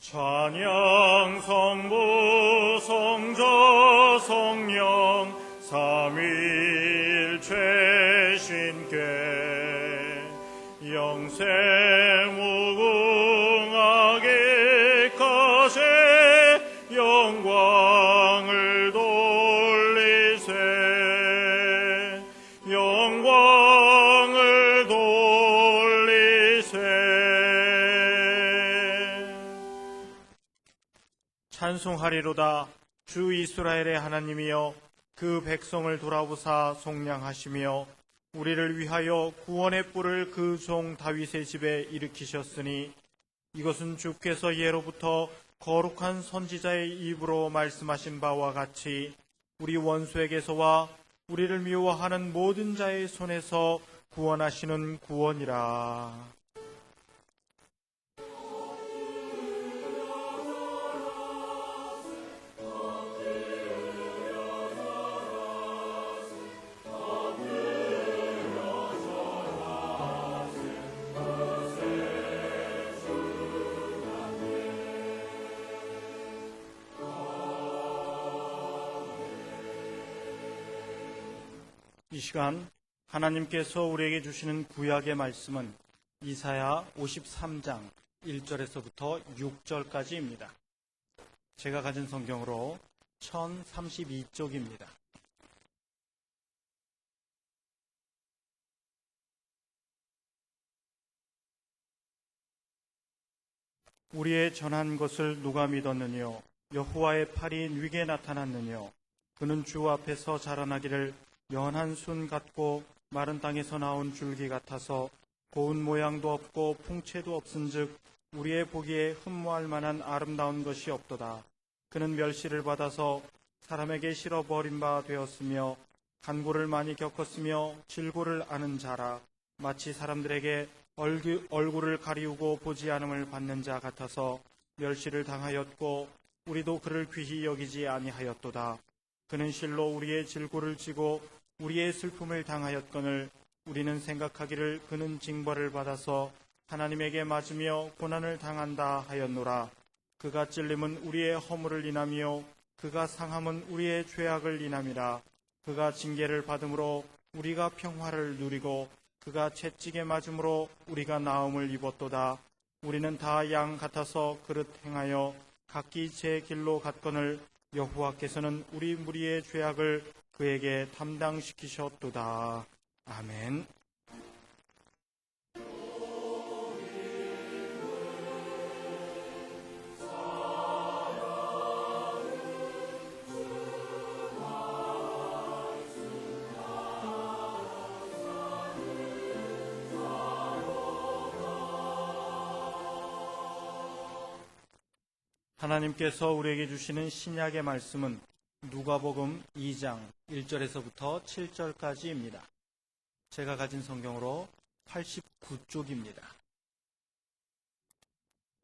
찬양 성부 성자 성령 삼위일체신께 영생 무궁하게 가세 영광을 돌리세 영광을 돌리세. 찬송하리로다. 주 이스라엘의 하나님이여 그 백성을 돌아보사 속량하시며 우리를 위하여 구원의 뿔을 그 종 다윗의 집에 일으키셨으니 이것은 주께서 예로부터 거룩한 선지자의 입으로 말씀하신 바와 같이 우리 원수에게서와 우리를 미워하는 모든 자의 손에서 구원하시는 구원이라. 이 시간 하나님께서 우리에게 주시는 구약의 말씀은 이사야 53장 1절에서부터 6절까지입니다. 제가 가진 성경으로 1032쪽입니다. 우리의 전한 것을 누가 믿었느뇨? 여호와의 팔이 누게 나타났느뇨? 그는 주 앞에서 자라나기를 연한 순 같고 마른 땅에서 나온 줄기 같아서 고운 모양도 없고 풍채도 없은즉 우리의 보기에 흠모할 만한 아름다운 것이 없도다. 그는 멸시를 받아서 사람에게 실어 버린 바 되었으며 간고를 많이 겪었으며 질고를 아는 자라. 마치 사람들에게 얼굴을 가리우고 보지 않음을 받는 자 같아서 멸시를 당하였고 우리도 그를 귀히 여기지 아니하였도다. 그는 실로 우리의 질고를 지고 우리의 슬픔을 당하였거늘 우리는 생각하기를 그는 징벌을 받아서 하나님에게 맞으며 고난을 당한다 하였노라. 그가 찔림은 우리의 허물을 인하며 그가 상함은 우리의 죄악을 인함이라. 그가 징계를 받음으로 우리가 평화를 누리고 그가 채찍에 맞음으로 우리가 나음을 입었도다. 우리는 다 양 같아서 그릇 행하여 각기 제 길로 갔거늘 여호와께서는 우리 무리의 죄악을 그에게 담당시키셨도다. 아멘. 하나님께서 우리에게 주시는 신약의 말씀은 누가복음 2장 1절에서부터 7절까지입니다. 제가 가진 성경으로 89쪽입니다.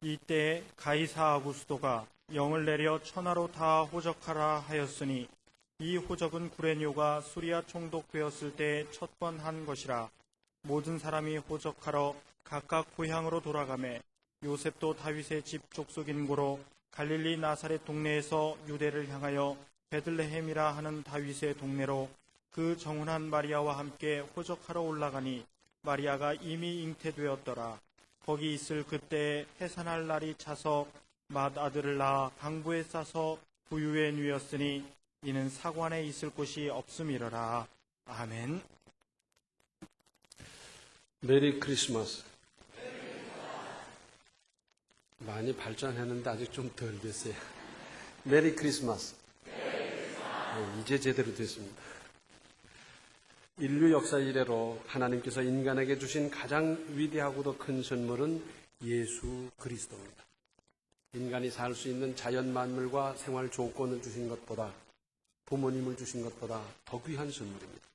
이때 가이사 아구스도가 영을 내려 천하로 다 호적하라 하였으니 이 호적은 구레뇨가 수리아 총독되었을 때 첫 번 한 것이라. 모든 사람이 호적하러 각각 고향으로 돌아가매 요셉도 다윗의 집 족속인 고로 갈릴리 나사렛 동네에서 유대를 향하여 베들레헴이라 하는 다윗의 동네로 그 정훈한 마리아와 함께 호적하러 올라가니 마리아가 이미 잉태되었더라. 거기 있을 그때에 해산할 날이 차서 맏아들을 낳아 방부에 싸서 부유에 누였으니 이는 사관에 있을 곳이 없음이러라. 아멘. 메리 크리스마스. 많이 발전했는데 아직 좀 덜 됐어요. 메리 크리스마스. 네, 이제 제대로 됐습니다. 인류 역사 이래로 하나님께서 인간에게 주신 가장 위대하고도 큰 선물은 예수 그리스도입니다. 인간이 살 수 있는 자연 만물과 생활 조건을 주신 것보다, 부모님을 주신 것보다 더 귀한 선물입니다.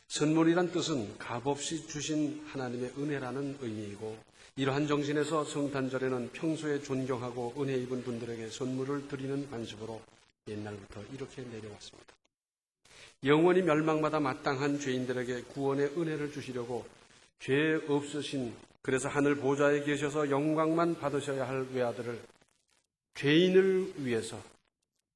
선물이란 뜻은 값없이 주신 하나님의 은혜라는 의미이고, 이러한 정신에서 성탄절에는 평소에 존경하고 은혜 입은 분들에게 선물을 드리는 관습으로 옛날부터 이렇게 내려왔습니다. 영원히 멸망마다 마땅한 죄인들에게 구원의 은혜를 주시려고 죄 없으신 그래서 하늘 보좌에 계셔서 영광만 받으셔야 할 외아들을 죄인을 위해서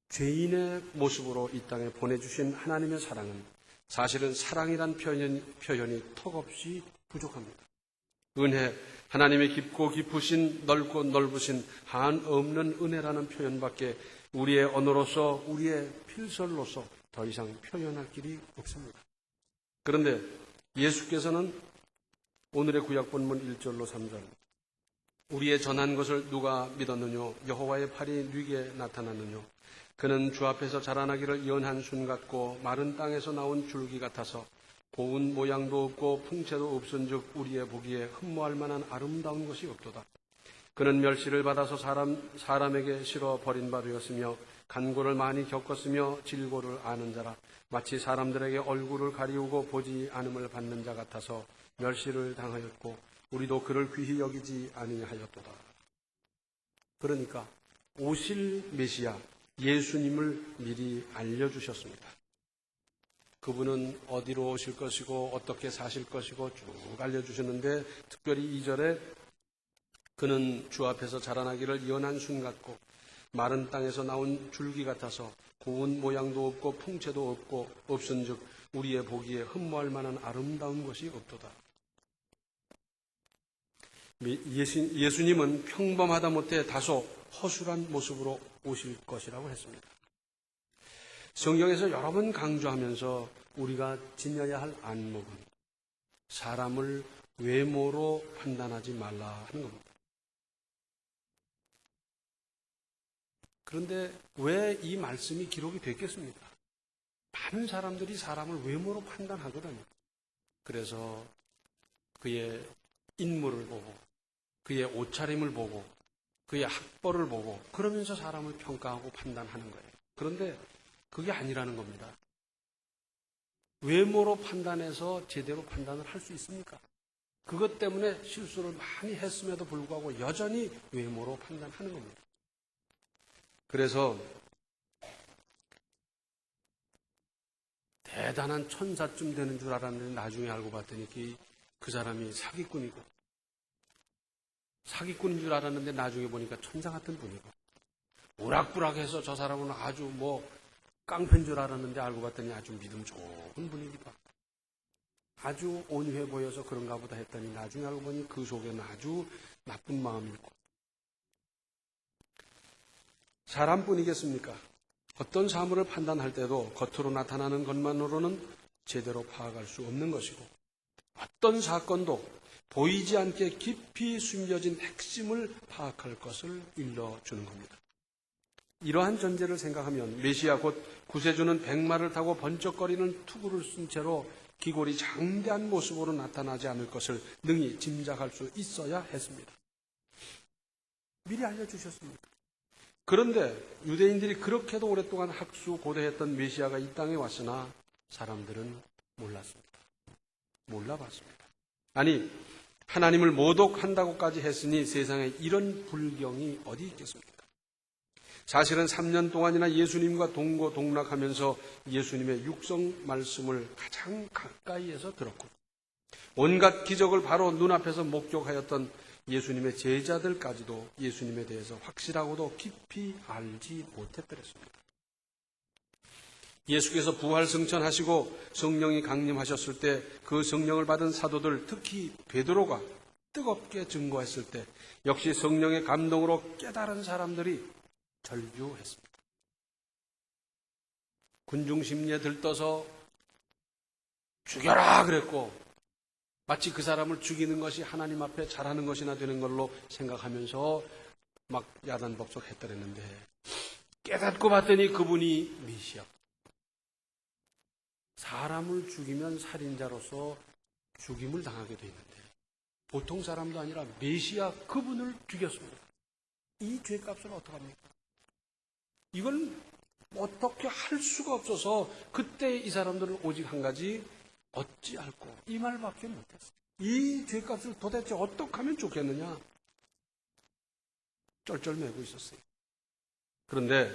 죄인의 모습으로 이 땅에 보내주신 하나님의 사랑은 사실은 사랑이란 표현이 턱없이 부족합니다. 은혜, 하나님의 깊고 깊으신 넓고 넓으신 한없는 은혜라는 표현밖에 우리의 언어로서 우리의 필설로서 더 이상 표현할 길이 없습니다. 그런데 예수께서는 오늘의 구약 본문 1절로 3절 우리의 전한 것을 누가 믿었느뇨 여호와의 팔이 네게 나타났느뇨 그는 주 앞에서 자라나기를 연한 순 같고 마른 땅에서 나온 줄기 같아서 고운 모양도 없고 풍채도 없은즉 우리의 보기에 흠모할 만한 아름다운 것이 없도다. 그는 멸시를 받아서 사람에게 실어 버린 바 되었으며 간고를 많이 겪었으며 질고를 아는 자라 마치 사람들에게 얼굴을 가리우고 보지 않음을 받는 자 같아서 멸시를 당하였고 우리도 그를 귀히 여기지 아니하였도다. 그러니까 오실 메시아 예수님을 미리 알려주셨습니다. 그분은 어디로 오실 것이고 어떻게 사실 것이고 쭉 알려주셨는데 특별히 2절에 그는 주 앞에서 자라나기를 연한 순 같고 마른 땅에서 나온 줄기 같아서 고운 모양도 없고 풍채도 없고 없은즉 우리의 보기에 흠모할 만한 아름다운 것이 없도다. 예수님은 평범하다 못해 다소 허술한 모습으로 오실 것이라고 했습니다. 성경에서 여러 번 강조하면서 우리가 지녀야 할 안목은 사람을 외모로 판단하지 말라 하는 겁니다. 그런데 왜 이 말씀이 기록이 됐겠습니까? 많은 사람들이 사람을 외모로 판단하거든요. 그래서 그의 인물을 보고 그의 옷차림을 보고 그의 학벌을 보고 그러면서 사람을 평가하고 판단하는 거예요. 그런데 그게 아니라는 겁니다. 외모로 판단해서 제대로 판단을 할 수 있습니까? 그것 때문에 실수를 많이 했음에도 불구하고 여전히 외모로 판단하는 겁니다. 그래서 대단한 천사쯤 되는 줄 알았는데 나중에 알고 봤더니 그 사람이 사기꾼인 줄 알았는데 나중에 보니까 천사 같은 분이고 우락부락해서 저 사람은 아주 깡패인 줄 알았는데 알고 봤더니 아주 믿음 좋은 분이기도 하고 아주 온유해 보여서 그런가 보다 했더니 나중에 알고 보니 그 속에는 아주 나쁜 마음이 있고 사람뿐이겠습니까? 어떤 사물을 판단할 때도 겉으로 나타나는 것만으로는 제대로 파악할 수 없는 것이고 어떤 사건도 보이지 않게 깊이 숨겨진 핵심을 파악할 것을 일러주는 겁니다. 이러한 전제를 생각하면 메시아 곧 구세주는 백마를 타고 번쩍거리는 투구를 쓴 채로 기골이 장대한 모습으로 나타나지 않을 것을 능히 짐작할 수 있어야 했습니다. 미리 알려주셨습니다. 그런데 유대인들이 그렇게도 오랫동안 학수고대했던 메시아가 이 땅에 왔으나 사람들은 몰랐습니다. 몰라봤습니다. 아니 하나님을 모독한다고까지 했으니 세상에 이런 불경이 어디 있겠습니까? 사실은 3년 동안이나 예수님과 동고동락하면서 예수님의 육성 말씀을 가장 가까이에서 들었고 온갖 기적을 바로 눈앞에서 목격하였던 예수님의 제자들까지도 예수님에 대해서 확실하고도 깊이 알지 못했더랬습니다. 예수께서 부활승천하시고 성령이 강림하셨을 때 그 성령을 받은 사도들 특히 베드로가 뜨겁게 증거했을 때 역시 성령의 감동으로 깨달은 사람들이 절규했습니다. 군중심리에 들떠서 죽여라 그랬고 마치 그 사람을 죽이는 것이 하나님 앞에 잘하는 것이나 되는 걸로 생각하면서 막 야단법석했더랬는데 깨닫고 봤더니 그분이 메시아. 사람을 죽이면 살인자로서 죽임을 당하게 돼 있는데 보통 사람도 아니라 메시아 그분을 죽였습니다. 이 죄값을 어떡합니까? 이걸 어떻게 할 수가 없어서 그때 이 사람들은 오직 한 가지 어찌할꼬 이 말밖에 못했어요. 이 죄값을 도대체 어떻게 하면 좋겠느냐 쩔쩔매고 있었어요. 그런데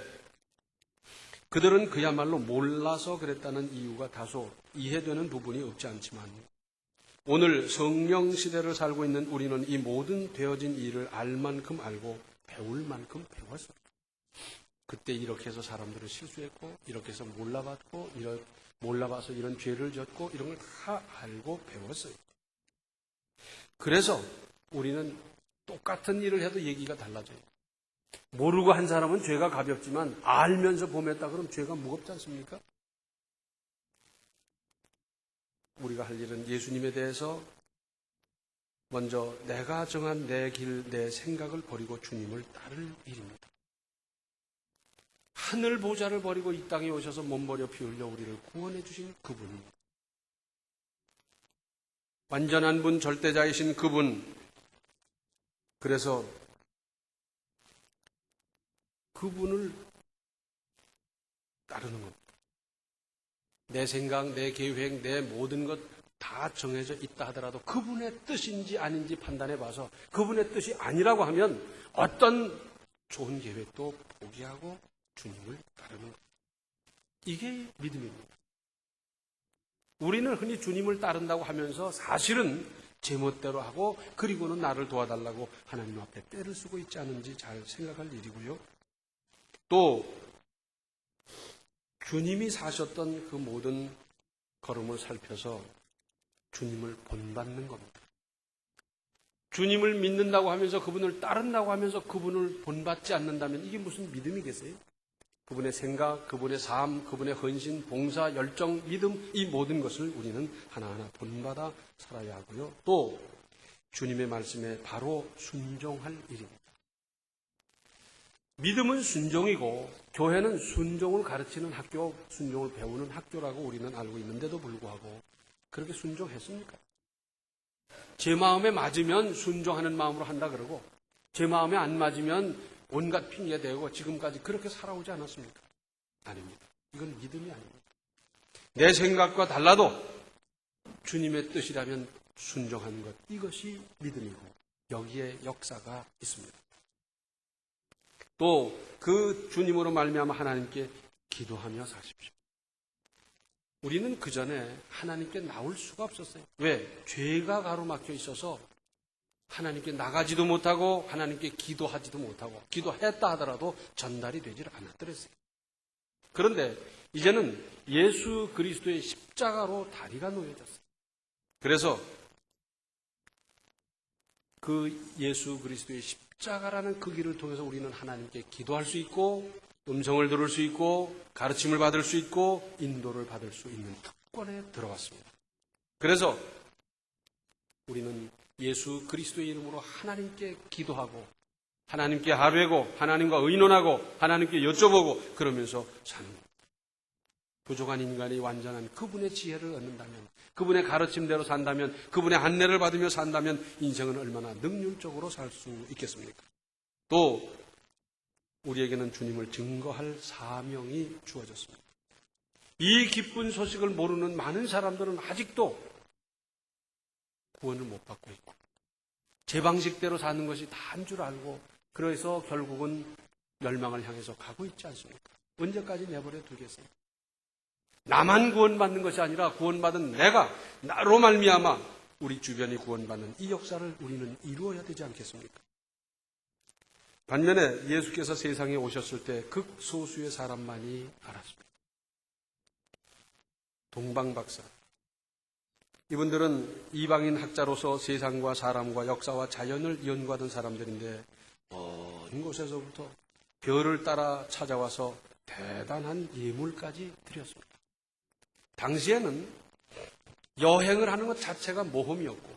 그들은 그야말로 몰라서 그랬다는 이유가 다소 이해되는 부분이 없지 않지만 오늘 성령 시대를 살고 있는 우리는 이 모든 되어진 일을 알 만큼 알고 배울 만큼 배웠어요. 그때 이렇게 해서 사람들은 실수했고, 이렇게 해서 몰라봐서 이런 죄를 졌고, 이런 걸 다 알고 배웠어요. 그래서 우리는 똑같은 일을 해도 얘기가 달라져요. 모르고 한 사람은 죄가 가볍지만 알면서 범했다 그러면 죄가 무겁지 않습니까? 우리가 할 일은 예수님에 대해서 먼저 내가 정한 내 길, 내 생각을 버리고 주님을 따를 일입니다. 하늘 보좌를 버리고 이 땅에 오셔서 몸 버려 피 흘려 우리를 구원해 주신 그분입니다. 완전한 분, 절대자이신 그분. 그래서 그분을 따르는 겁니다. 내 생각, 내 계획, 내 모든 것 다 정해져 있다 하더라도 그분의 뜻인지 아닌지 판단해 봐서 그분의 뜻이 아니라고 하면 어떤 좋은 계획도 포기하고 주님을 따르는 것. 이게 믿음입니다. 우리는 흔히 주님을 따른다고 하면서 사실은 제멋대로 하고 그리고는 나를 도와달라고 하나님 앞에 떼를 쓰고 있지 않은지 잘 생각할 일이고요. 또 주님이 사셨던 그 모든 걸음을 살펴서 주님을 본받는 겁니다. 주님을 믿는다고 하면서 그분을 따른다고 하면서 그분을 본받지 않는다면 이게 무슨 믿음이겠어요? 그분의 생각, 그분의 삶, 그분의 헌신, 봉사, 열정, 믿음 이 모든 것을 우리는 하나하나 본받아 살아야 하고요. 또 주님의 말씀에 바로 순종할 일입니다. 믿음은 순종이고 교회는 순종을 가르치는 학교, 순종을 배우는 학교라고 우리는 알고 있는데도 불구하고 그렇게 순종했습니까? 제 마음에 맞으면 순종하는 마음으로 한다 그러고 제 마음에 안 맞으면 온갖 핑계 대고 지금까지 그렇게 살아오지 않았습니까? 아닙니다. 이건 믿음이 아닙니다. 내 생각과 달라도 주님의 뜻이라면 순종하는 것, 이것이 믿음이고 여기에 역사가 있습니다. 또 그 주님으로 말미암아 하나님께 기도하며 사십시오. 우리는 그 전에 하나님께 나올 수가 없었어요. 왜? 죄가 가로막혀 있어서 하나님께 나가지도 못하고 하나님께 기도하지도 못하고 기도했다 하더라도 전달이 되질 않았더랬어요. 그런데 이제는 예수 그리스도의 십자가로 다리가 놓여졌어요. 그래서 그 예수 그리스도의 십자가라는 그 길을 통해서 우리는 하나님께 기도할 수 있고 음성을 들을 수 있고 가르침을 받을 수 있고 인도를 받을 수 있는 특권에 들어갔습니다. 그래서 우리는 예수 그리스도의 이름으로 하나님께 기도하고 하나님께 아뢰고 하나님과 의논하고 하나님께 여쭤보고 그러면서 사는 겁니다. 부족한 인간이 완전한 그분의 지혜를 얻는다면 그분의 가르침대로 산다면 그분의 안내를 받으며 산다면 인생은 얼마나 능률적으로 살 수 있겠습니까? 또 우리에게는 주님을 증거할 사명이 주어졌습니다. 이 기쁜 소식을 모르는 많은 사람들은 아직도 구원을 못 받고 있고 제 방식대로 사는 것이 다인 줄 알고 그래서 결국은 멸망을 향해서 가고 있지 않습니까? 언제까지 내버려 두겠어요? 나만 구원받는 것이 아니라 구원받은 나로 말미암아 우리 주변이 구원받는 이 역사를 우리는 이루어야 되지 않겠습니까? 반면에 예수께서 세상에 오셨을 때 극소수의 사람만이 알았습니다. 동방박사. 이분들은 이방인 학자로서 세상과 사람과 역사와 자연을 연구하던 사람들인데 먼 곳에서부터 별을 따라 찾아와서 대단한 예물까지 드렸습니다. 당시에는 여행을 하는 것 자체가 모험이었고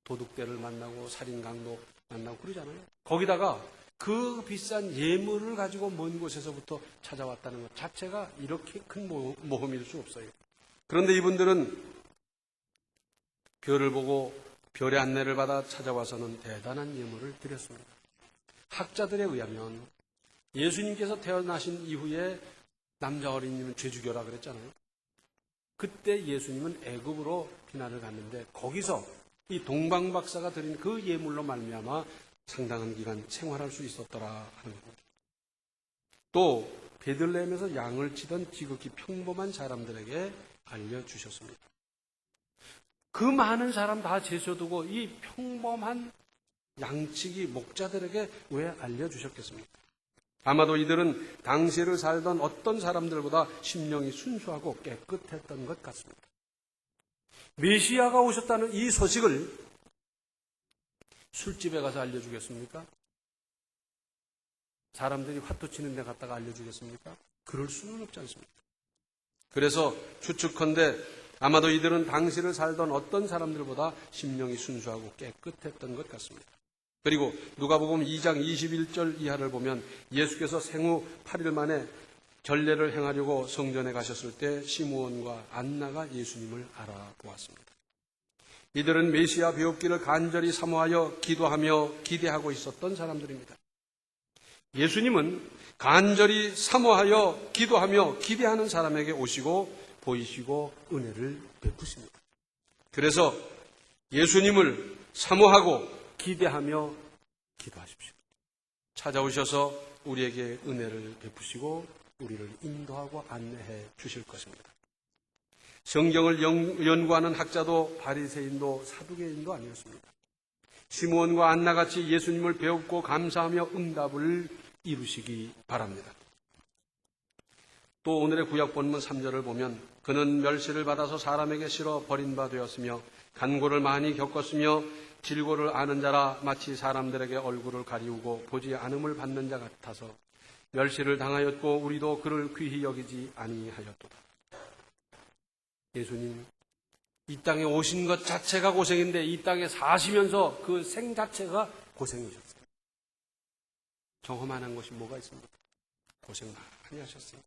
도둑대를 만나고 살인강도 만나고 그러잖아요. 거기다가 그 비싼 예물을 가지고 먼 곳에서부터 찾아왔다는 것 자체가 이렇게 큰 모험일 수 없어요. 그런데 이분들은 별을 보고 별의 안내를 받아 찾아와서는 대단한 예물을 드렸습니다. 학자들에 의하면 예수님께서 태어나신 이후에 남자 어린이는 죄 죽여라 그랬잖아요. 그때 예수님은 애굽으로 피난을 갔는데 거기서 이 동방박사가 드린 그 예물로 말미암아 상당한 기간 생활할 수 있었더라 하는 겁니다. 또 베들레헴에서 양을 치던 지극히 평범한 사람들에게 알려주셨습니다. 그 많은 사람 다 제쳐두고 이 평범한 양치기 목자들에게 왜 알려주셨겠습니까? 아마도 이들은 당시를 살던 어떤 사람들보다 심령이 순수하고 깨끗했던 것 같습니다. 메시아가 오셨다는 이 소식을 술집에 가서 알려주겠습니까? 사람들이 화투 치는 데 갔다가 알려주겠습니까? 그럴 수는 없지 않습니까? 그래서 추측컨대 아마도 이들은 당시를 살던 어떤 사람들보다 심령이 순수하고 깨끗했던 것 같습니다. 그리고 누가복음 2장 21절 이하를 보면 예수께서 생후 8일 만에 전례를 행하려고 성전에 가셨을 때 시므온과 안나가 예수님을 알아보았습니다. 이들은 메시아 배웁기를 간절히 사모하여 기도하며 기대하고 있었던 사람들입니다. 예수님은 간절히 사모하여 기도하며 기대하는 사람에게 오시고 보이시고 은혜를 베푸십니다. 그래서 예수님을 사모하고 기대하며 기도하십시오. 찾아오셔서 우리에게 은혜를 베푸시고 우리를 인도하고 안내해 주실 것입니다. 성경을 연구하는 학자도 바리새인도 사두개인도 아니었습니다. 시므온과 안나같이 예수님을 배웠고 감사하며 응답을 이루시기 바랍니다. 또 오늘의 구약 본문 3절을 보면 그는 멸시를 받아서 사람에게 실어 버린 바 되었으며 간고를 많이 겪었으며 질고를 아는 자라 마치 사람들에게 얼굴을 가리우고 보지 않음을 받는 자 같아서 멸시를 당하였고 우리도 그를 귀히 여기지 아니하였도다. 예수님 이 땅에 오신 것 자체가 고생인데 이 땅에 사시면서 그 생 자체가 고생이셨어요. 경험 안 한 것이 뭐가 있습니까? 고생 많이 하셨어요.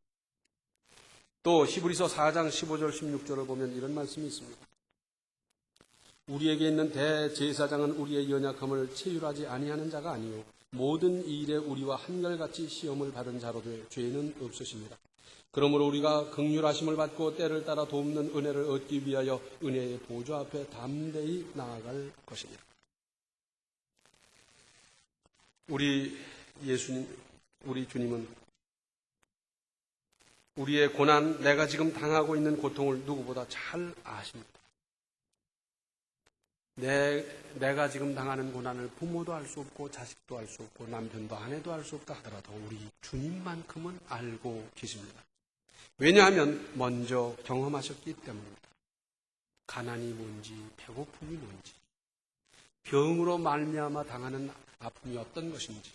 또 히브리서 4장 15절 16절을 보면 이런 말씀이 있습니다. 우리에게 있는 대제사장은 우리의 연약함을 체휼하지 아니하는 자가 아니요 모든 일에 우리와 한결같이 시험을 받은 자로 돼 죄는 없으십니다. 그러므로 우리가 긍휼하심을 받고 때를 따라 돕는 은혜를 얻기 위하여 은혜의 보좌 앞에 담대히 나아갈 것입니다. 우리 예수님, 우리 주님은 우리의 고난, 내가 지금 당하고 있는 고통을 누구보다 잘 아십니다. 내가 지금 당하는 고난을 부모도 알 수 없고 자식도 알 수 없고 남편도 아내도 알 수 없다 하더라도 우리 주님만큼은 알고 계십니다. 왜냐하면 먼저 경험하셨기 때문입니다. 가난이 뭔지 배고픔이 뭔지 병으로 말미암아 당하는 아픔이 어떤 것인지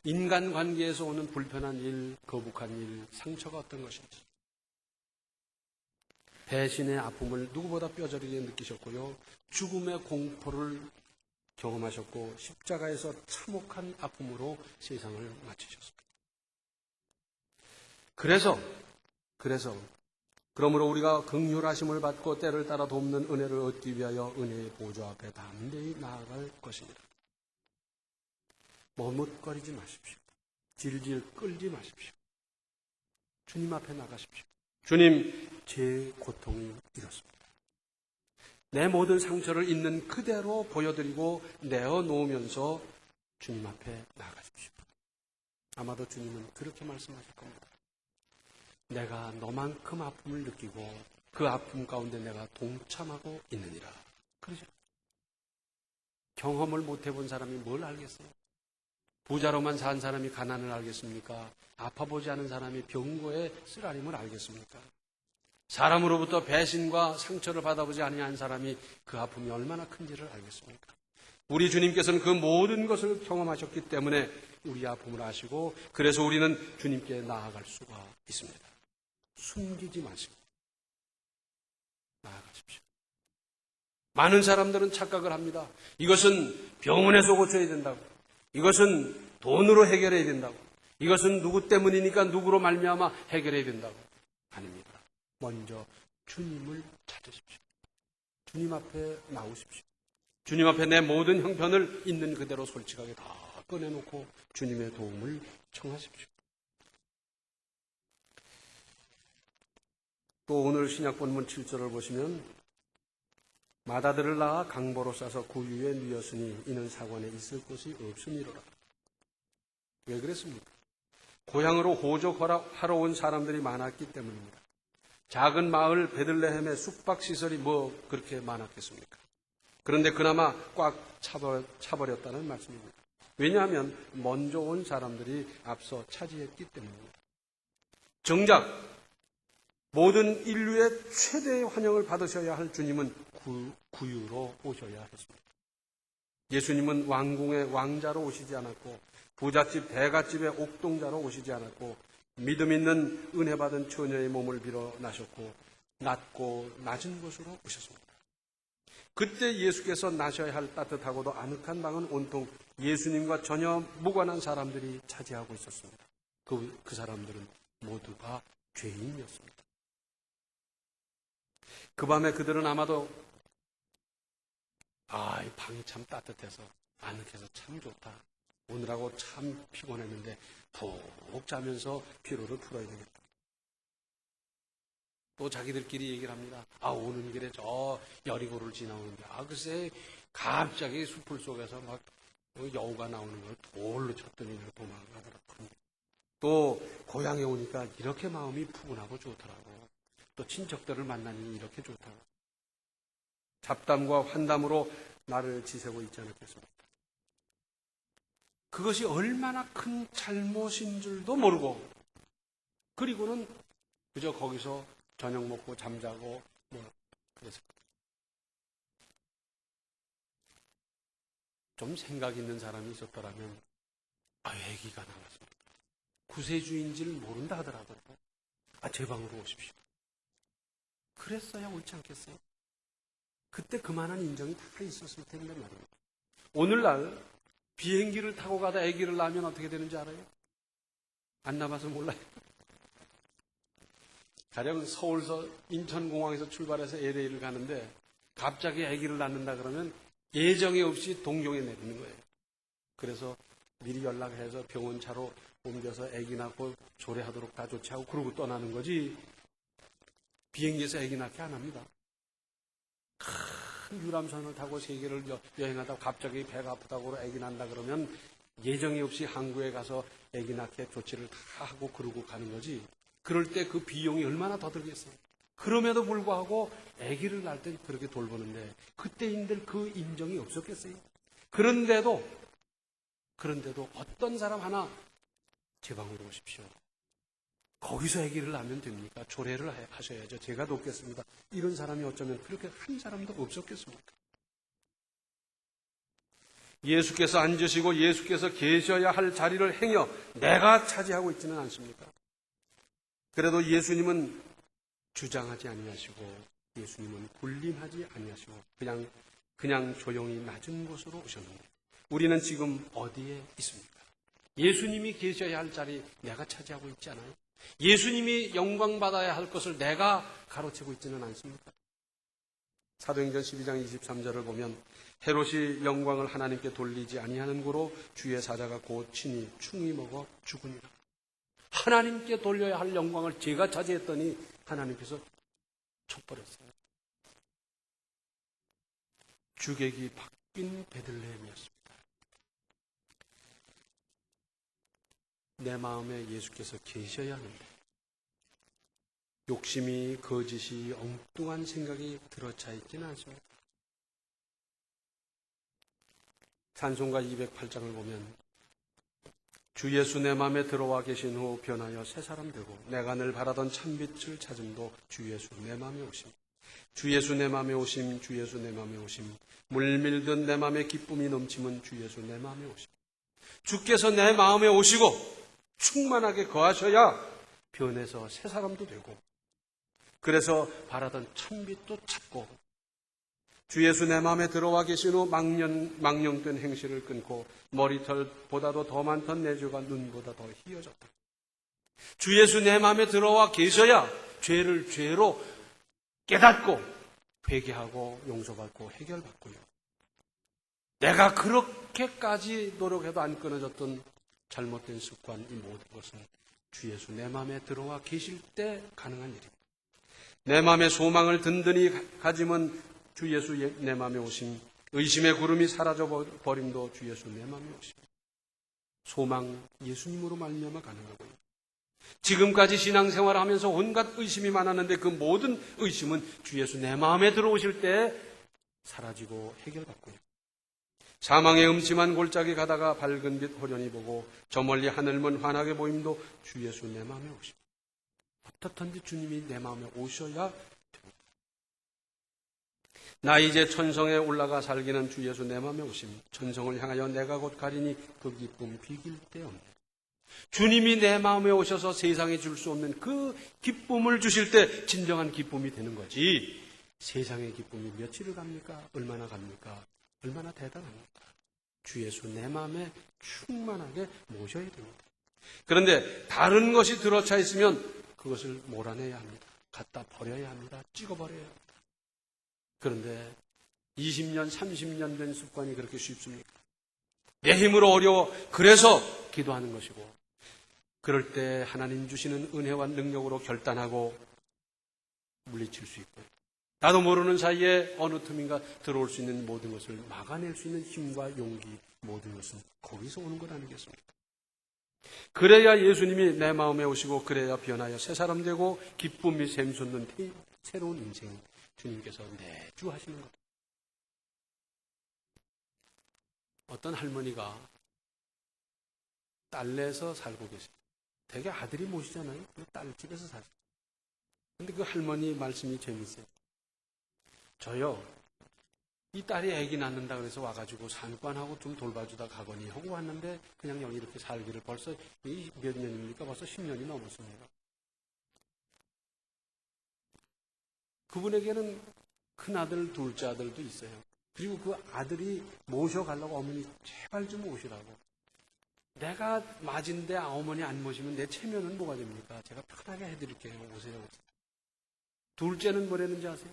인간관계에서 오는 불편한 일, 거북한 일, 상처가 어떤 것인지 배신의 아픔을 누구보다 뼈저리게 느끼셨고요. 죽음의 공포를 경험하셨고 십자가에서 참혹한 아픔으로 세상을 마치셨습니다. 그러므로 우리가 긍휼하심을 받고 때를 따라 돕는 은혜를 얻기 위하여 은혜의 보좌 앞에 담대히 나아갈 것입니다. 머뭇거리지 마십시오. 질질 끌지 마십시오. 주님 앞에 나가십시오. 주님, 제 고통이 이렇습니다. 내 모든 상처를 있는 그대로 보여드리고 내어놓으면서 주님 앞에 나가십시오. 아마도 주님은 그렇게 말씀하실 겁니다. 내가 너만큼 아픔을 느끼고 그 아픔 가운데 내가 동참하고 있느니라. 그러죠. 경험을 못 해본 사람이 뭘 알겠어요? 부자로만 산 사람이 가난을 알겠습니까? 아파보지 않은 사람이 병고의 쓰라림을 알겠습니까? 사람으로부터 배신과 상처를 받아보지 아니한 사람이 그 아픔이 얼마나 큰지를 알겠습니까? 우리 주님께서는 그 모든 것을 경험하셨기 때문에 우리 아픔을 아시고 그래서 우리는 주님께 나아갈 수가 있습니다. 숨기지 마시고 나아가십시오. 많은 사람들은 착각을 합니다. 이것은 병원에서 고쳐야 된다고. 이것은 돈으로 해결해야 된다고. 이것은 누구 때문이니까 누구로 말미암아 해결해야 된다고. 아닙니다. 먼저 주님을 찾으십시오. 주님 앞에 나오십시오. 주님 앞에 내 모든 형편을 있는 그대로 솔직하게 다 꺼내놓고 주님의 도움을 청하십시오. 또 오늘 신약 본문 7절을 보시면 마다들을 낳아 강보로 싸서 구유에 누였으니 이는 사관에 있을 곳이 없음이로라. 왜 그랬습니까? 고향으로 호적하러 온 사람들이 많았기 때문입니다. 작은 마을 베들레헴의 숙박시설이 뭐 그렇게 많았겠습니까? 그런데 그나마 꽉 차버렸다는 말씀입니다. 왜냐하면 먼저 온 사람들이 앞서 차지했기 때문입니다. 정작 모든 인류의 최대의 환영을 받으셔야 할 주님은 구유로 오셔야 했습니다. 예수님은 왕궁의 왕자로 오시지 않았고 부잣집 대갓집의 옥동자로 오시지 않았고 믿음 있는 은혜 받은 처녀의 몸을 빌어 나셨고 낮고 낮은 곳으로 오셨습니다. 그때 예수께서 나셔야 할 따뜻하고도 아늑한 방은 온통 예수님과 전혀 무관한 사람들이 차지하고 있었습니다. 그 사람들은 모두가 죄인이었습니다. 그 밤에 그들은 아마도 이 방이 참 따뜻해서 아늑해서 참 좋다. 오늘하고 참 피곤했는데 푹 자면서 피로를 풀어야 되겠다. 또 자기들끼리 얘기를 합니다. 오는 길에 저 여리고를 지나오는데 글쎄 갑자기 숲을 속에서 막 여우가 나오는 걸 돌로 쳤더니 도망가더라. 또 고향에 오니까 이렇게 마음이 푸근하고 좋더라고. 또 친척들을 만나니 이렇게 좋다고. 잡담과 환담으로 나를 지새고 있지 않았겠습니까? 그것이 얼마나 큰 잘못인 줄도 모르고 그리고는 그저 거기서 저녁 먹고 잠자고 그래서 좀 생각 있는 사람이 있었더라면 애기가 나왔습니다. 구세주인지를 모른다 하더라도 제 방으로 오십시오. 그랬어야 옳지 않겠어요? 그때 그만한 인정이 다 있었을 텐데 말입니다. 오늘날 비행기를 타고 가다 아기를 낳으면 어떻게 되는지 알아요? 안 낳아서 몰라요. 가령 서울서 인천공항에서 출발해서 LA를 가는데 갑자기 아기를 낳는다 그러면 예정이 없이 동경에 내리는 거예요. 그래서 미리 연락해서 병원차로 옮겨서 아기 낳고 조례하도록 다 조치하고 그러고 떠나는 거지 비행기에서 아기 낳게 안 합니다. 큰 유람선을 타고 세계를 여행하다가 갑자기 배가 아프다고 아기 낳는다 그러면 예정이 없이 항구에 가서 아기 낳게 조치를 다 하고 그러고 가는 거지. 그럴 때 그 비용이 얼마나 더 들겠어요. 그럼에도 불구하고 아기를 낳을 땐 그렇게 돌보는데 그때인들 그 인정이 없었겠어요. 그런데도 어떤 사람 하나 제 방으로 오십시오. 거기서 아기를 낳으면 됩니까? 조례를 하셔야죠. 제가 돕겠습니다. 이런 사람이 어쩌면 그렇게 한 사람도 없었겠습니까? 예수께서 앉으시고 예수께서 계셔야 할 자리를 행여 내가 차지하고 있지는 않습니까? 그래도 예수님은 주장하지 아니하시고 예수님은 군림하지 아니하시고 그냥 조용히 낮은 곳으로 오셨는데 우리는 지금 어디에 있습니까? 예수님이 계셔야 할 자리 내가 차지하고 있지 않아요? 예수님이 영광받아야 할 것을 내가 가로채고 있지는 않습니까? 사도행전 12장 23절을 보면 헤롯이 영광을 하나님께 돌리지 아니하는 고로 주의 사자가 곧 친히 충이 먹어 죽으니라. 하나님께 돌려야 할 영광을 제가 차지했더니 하나님께서 쳐버렸어요. 주객이 바뀐 베들레헴이었습니다. 내 마음에 예수께서 계셔야 하는데 욕심이 거짓이 엉뚱한 생각이 들어차 있지는 않습니다. 찬송가 208장을 보면 주 예수 내 마음에 들어와 계신 후 변하여 새 사람 되고 내가 늘 바라던 참빛을 찾음도 주 예수 내 마음에 오심. 주 예수 내 마음에 오심. 주 예수 내 마음에 오심. 물밀듯 내 마음에 기쁨이 넘치면 주 예수 내 마음에 오심. 주께서 내 마음에 오시고 충만하게 거하셔야 변해서 새 사람도 되고 그래서 바라던 참빛도 찾고 주 예수 내 마음에 들어와 계신 후 망령된 행실을 끊고 머리털보다도 더 많던 내 죄가 눈보다 더 희어졌다. 주 예수 내 마음에 들어와 계셔야 죄를 죄로 깨닫고 회개하고 용서받고 해결받고요. 내가 그렇게까지 노력해도 안 끊어졌던 잘못된 습관 이 모든 것은 주 예수 내 마음에 들어와 계실 때 가능한 일입니다. 내 마음의 소망을 든든히 가짐은 주 예수 내 마음에 오심. 의심의 구름이 사라져 버림도 주 예수 내 마음에 오심. 소망 예수님으로 말미암아 가능하고요. 지금까지 신앙생활을 하면서 온갖 의심이 많았는데 그 모든 의심은 주 예수 내 마음에 들어오실 때 사라지고 해결받고요. 사망의 음침한 골짜기 가다가 밝은 빛 호련히 보고 저 멀리 하늘먼 환하게 보임도 주 예수 내 마음에 오십니다. 어떻든지 주님이 내 마음에 오셔야 됩니다. 나 이제 천성에 올라가 살기는 주 예수 내 마음에 오십니다. 천성을 향하여 내가 곧 가리니 그 기쁨 비길 데 없네. 주님이 내 마음에 오셔서 세상에 줄 수 없는 그 기쁨을 주실 때 진정한 기쁨이 되는 거지. 세상의 기쁨이 며칠을 갑니까? 얼마나 갑니까? 얼마나 대단합니까? 주 예수 내 마음에 충만하게 모셔야 됩니다. 그런데 다른 것이 들어차 있으면 그것을 몰아내야 합니다. 갖다 버려야 합니다. 찍어버려야 합니다. 그런데 20년, 30년 된 습관이 그렇게 쉽습니까? 내 힘으로 어려워 그래서 기도하는 것이고, 그럴 때 하나님 주시는 은혜와 능력으로 결단하고 물리칠 수 있고, 나도 모르는 사이에 어느 틈인가 들어올 수 있는 모든 것을 막아낼 수 있는 힘과 용기, 모든 것은 거기서 오는 것 아니겠습니까? 그래야 예수님이 내 마음에 오시고, 그래야 변하여 새 사람 되고 기쁨이 샘솟는 새로운 인생 주님께서 내주하시는 것. 어떤 할머니가 딸내서 살고 계세요. 되게 아들이 모시잖아요. 딸 집에서 사세요. 근데 그 할머니 말씀이 재밌어요. 저요, 이 딸이 아기 낳는다 그래서 와가지고 산관하고 좀 돌봐주다 가거니 하고 왔는데 그냥 여기 이렇게 살기를 벌써 몇 년입니까? 벌써 10년이 넘었습니다. 그분에게는 큰아들, 둘째 아들도 있어요. 그리고 그 아들이 모셔가려고 어머니 제발 좀 오시라고. 내가 맞은데 어머니 안 모시면 내 체면은 뭐가 됩니까? 제가 편하게 해드릴게요. 오세요. 둘째는 뭐랬는지 아세요?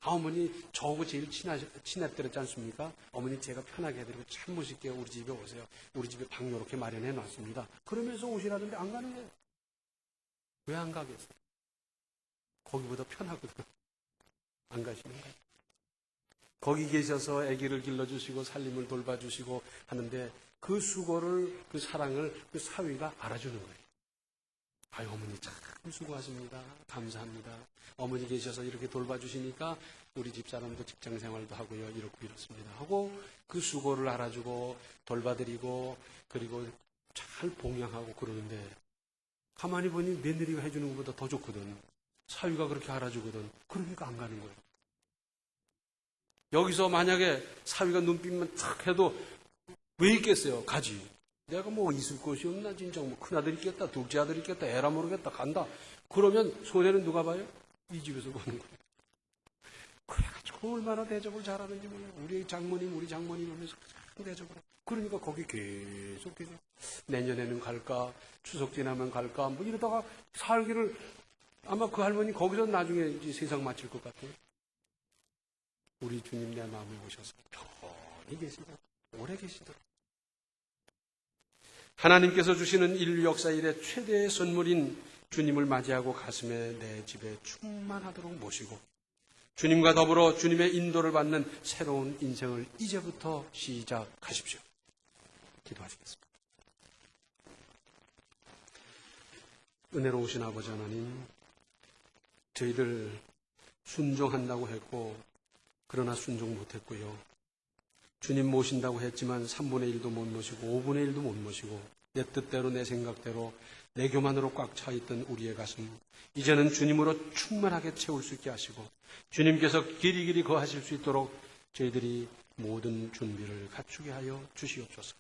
어머니 저하고 제일 친했더랬지 않습니까? 어머니 제가 편하게 해드리고 참 모실게요. 우리 집에 오세요. 우리 집에 방 이렇게 마련해 놨습니다. 그러면서 오시라던데 안 가는 거예요. 왜 안 가겠어요? 거기보다 편하거든. 안 가시는 거예요. 거기 계셔서 아기를 길러주시고 살림을 돌봐주시고 하는데 그 수고를, 그 사랑을 그 사위가 알아주는 거예요. 아유, 어머니 참 수고하십니다. 감사합니다. 어머니 계셔서 이렇게 돌봐주시니까 우리 집사람도 직장생활도 하고요. 이렇고 이렇습니다. 하고 그 수고를 알아주고 돌봐드리고 그리고 잘 봉양하고 그러는데 가만히 보니 며느리가 해주는 것보다 더 좋거든. 사위가 그렇게 알아주거든. 그러니까 안 가는 거예요. 여기서 만약에 사위가 눈빛만 탁 해도 왜 있겠어요? 가지. 내가 뭐 있을 곳이 없나 진짜 뭐 큰아들 있겠다, 둘째 아들 있겠다, 에라 모르겠다 간다. 그러면 손해는 누가 봐요? 이 집에서 보는 거예요. 그래가지고 얼마나 대접을 잘하는지 몰라요. 우리 장모님 하면서 대접을 하고. 그러니까 거기 계속해서 내년에는 갈까, 추석 지나면 갈까, 뭐 이러다가 살기를 아마 그 할머니 거기서 나중에 이제 세상 마칠 것 같아요. 우리 주님 내 마음에 오셔서 편히 계시다. 오래 계시더라. 하나님께서 주시는 인류 역사 일의 최대의 선물인 주님을 맞이하고 가슴에 내 집에 충만하도록 모시고 주님과 더불어 주님의 인도를 받는 새로운 인생을 이제부터 시작하십시오. 기도하시겠습니다. 은혜로우신 아버지 하나님, 저희들 순종한다고 했고 그러나 순종 못했고요. 주님 모신다고 했지만 3분의 1도 못 모시고 5분의 1도 못 모시고 내 뜻대로 내 생각대로 내 교만으로 꽉 차 있던 우리의 가슴, 이제는 주님으로 충만하게 채울 수 있게 하시고 주님께서 길이길이 거하실 수 있도록 저희들이 모든 준비를 갖추게 하여 주시옵소서.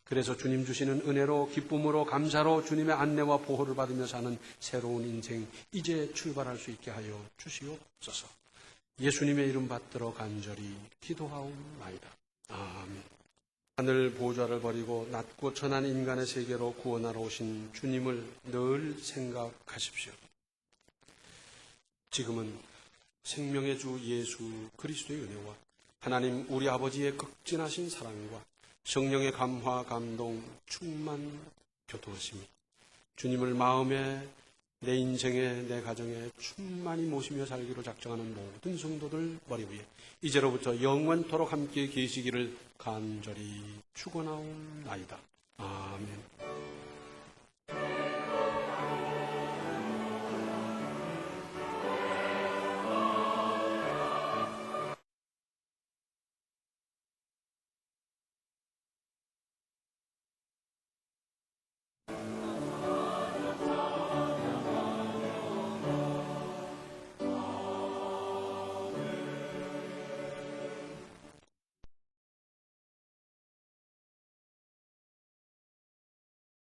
그래서 주님 주시는 은혜로 기쁨으로 감사로 주님의 안내와 보호를 받으며 사는 새로운 인생 이제 출발할 수 있게 하여 주시옵소서. 예수님의 이름 받들어 간절히 기도하옵나이다. 아멘. 하늘 보좌를 버리고 낮고 천한 인간의 세계로 구원하러 오신 주님을 늘 생각하십시오. 지금은 생명의 주 예수 그리스도의 은혜와 하나님 우리 아버지의 극진하신 사랑과 성령의 감화, 감동, 충만, 교통하심이 주님을 마음에 내 인생에 내 가정에 충만히 모시며 살기로 작정하는 모든 성도들 머리 위에 이제로부터 영원토록 함께 계시기를 간절히 축원하옵나이다. 아멘.